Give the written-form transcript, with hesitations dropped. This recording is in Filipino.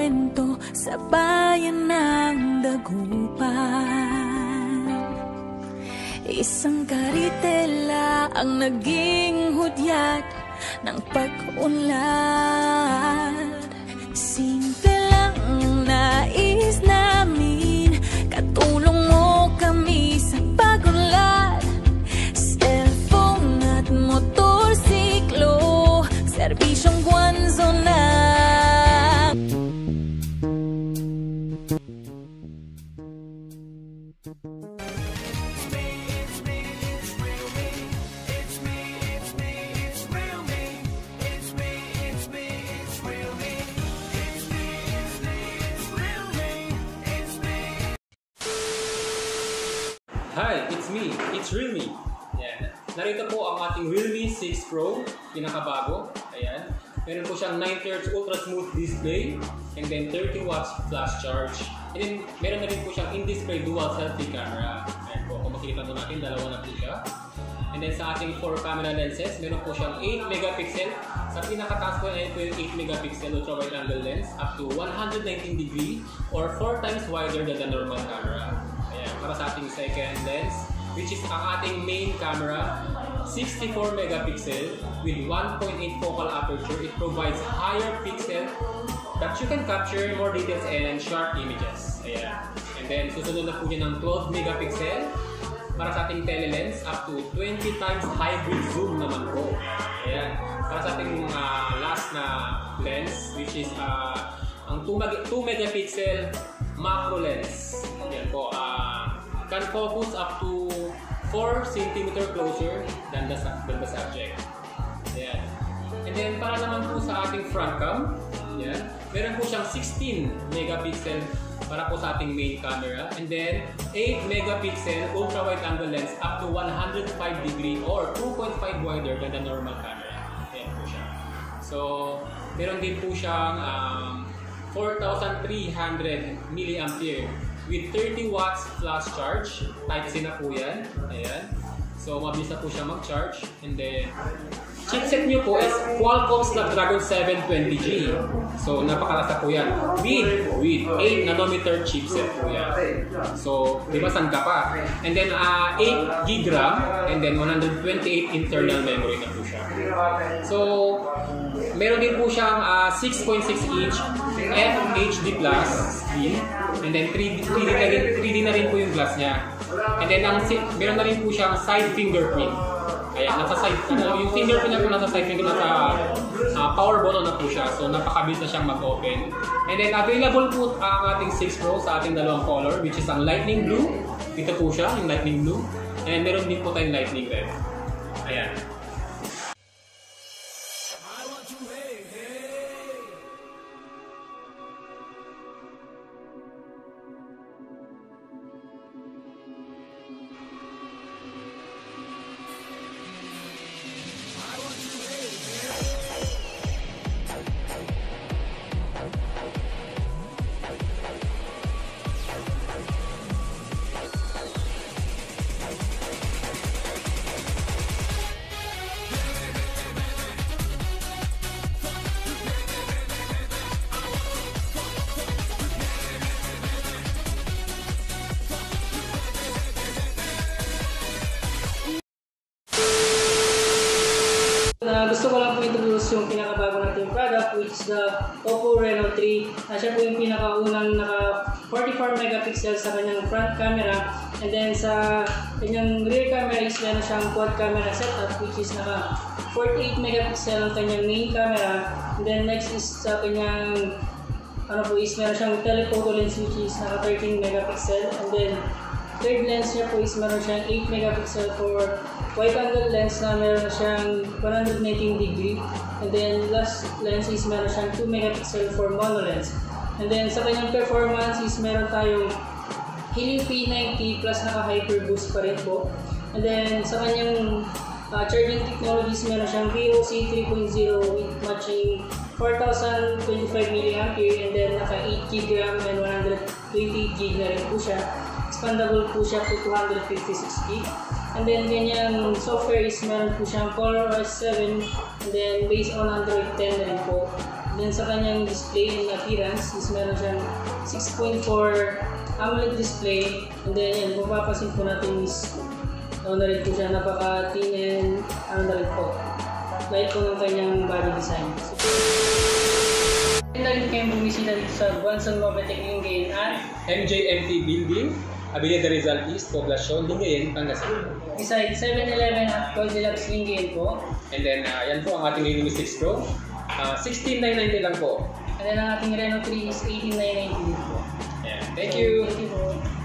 kwento sa bayan ng Dagupan. Isang karitela ang naging hudyat ng pag-unlad. Simple lang ang nais namin, katulong mo kami sa pag-unlad. Cellphone at motorsiklo, serbisyong Guanzon na. Hi, it's me. It's Real Me. Ayan. Narito po ang ating Realme 6 Pro, pinakabago. Ayan. Meron po siyang 9Hz Ultra Smooth Display and then 30 watts flash charge. And then meron na rin po siyang in-display dual selfie camera. Ayan po, kung makikita po natin, dalawa na po siya. And then sa ating 4 camera lenses, meron po siyang 8 megapixel. Sa pinakataas po na po yung 8 megapixel ultra wide angle lens up to 119 degree or 4 times wider than the normal camera. Ayan, para sa ating second lens, which is ang ating main camera, 64 megapixel with 1.8 focal aperture. It provides higher pixel that you can capture more details and sharp images. Ayan. And then susunod na po niya ng 12 megapixel para sa ating tele-lens up to 20 times hybrid zoom naman po. Ayan. Para sa ating last na lens, which is ang 2 megapixel macro lens. Ayan po. Can focus up to 4 cm closer than the subject. Ayan. And then para naman po sa ating front cam, ayan, meron po siyang 16 megapixel para po sa ating main camera, and then 8 megapixel ultra wide angle lens up to 105 degree or 2.5 wider than the normal camera. Ayan po siya. So, meron din po siyang 4,300 milliampere with 30 watts flash charge. Type-C na po yan. Ayan. So, mabilis na po siya mag-charge. And then, chipset nyo po is Qualcomm Snapdragon 720G. So, napakalasa po yan. With 8 nanometer chipset po yan. So, di ba saan ka pa? And then, 8 GB RAM and then 128 internal memory na po siya. So, meron din po siyang 6.6 inch FHD Plus screen. And then 3D na rin po yung glass niya. And then meron na rin po siyang side fingerprint. Ayan, nasa side, yung fingerprint na po nasa side finger, nasa power button na po siya. So napakabilis na siyang mag-open. And then available po ang ating 6 Pro sa ating dalawang color, which is ang lightning blue. Dito po siya, yung lightning blue. And meron din po tayong lightning red. Ayan. Gusto ko lang po introduce yung pinakabago nating product, which is the Oppo Reno 3. Siya po yung pinakaunang naka 44 megapixel sa kanyang front camera, and then sa kanyang rear camera is meron siyang quad camera setup, which is naka 48 megapixel ang kanyang main camera. And then next is sa kanyang is meron siyang telephoto lens, which is naka 13 megapixel, and then third lens niya po is meron siyang 8 megapixel for wide angle lens na meron siyang 119 degree, and then last lens is meron siyang 2 megapixel for mono lens. And then sa kanyang performance is meron tayong Helio P90 plus naka hyper boost pa rin po. And then sa kanyang charging technologies, meron siyang VOC 3.0 with matching 4,025 mAh, and then naka 8 GB RAM and 128 GB na rin po siya. Expandable po siya to 256 GB. And then ganyang software is meron po siyang ColorOS 7, and then based on Android 10 na rin po. Then sa kanyang display and appearance is meron siyang 6.4 AMOLED display. And then yan, kung papasin po natin is na rin po siya, napaka-thin and na rin po. Light po ng kanyang body design. And lagi kayong bumisita dito sa Guanzon-Mobitek Lingayen at MJMT Building, Avenida Rizal East, Poblacion, Lingayen, Pangasinan. beside 7-Eleven at Goldilocks Lingayen po. And then, yan po ang ating Realme 6 Pro. 16,990 lang po. And then ang ating Reno 3 is 18,990 po. Yeah. Thank you! Thank you po.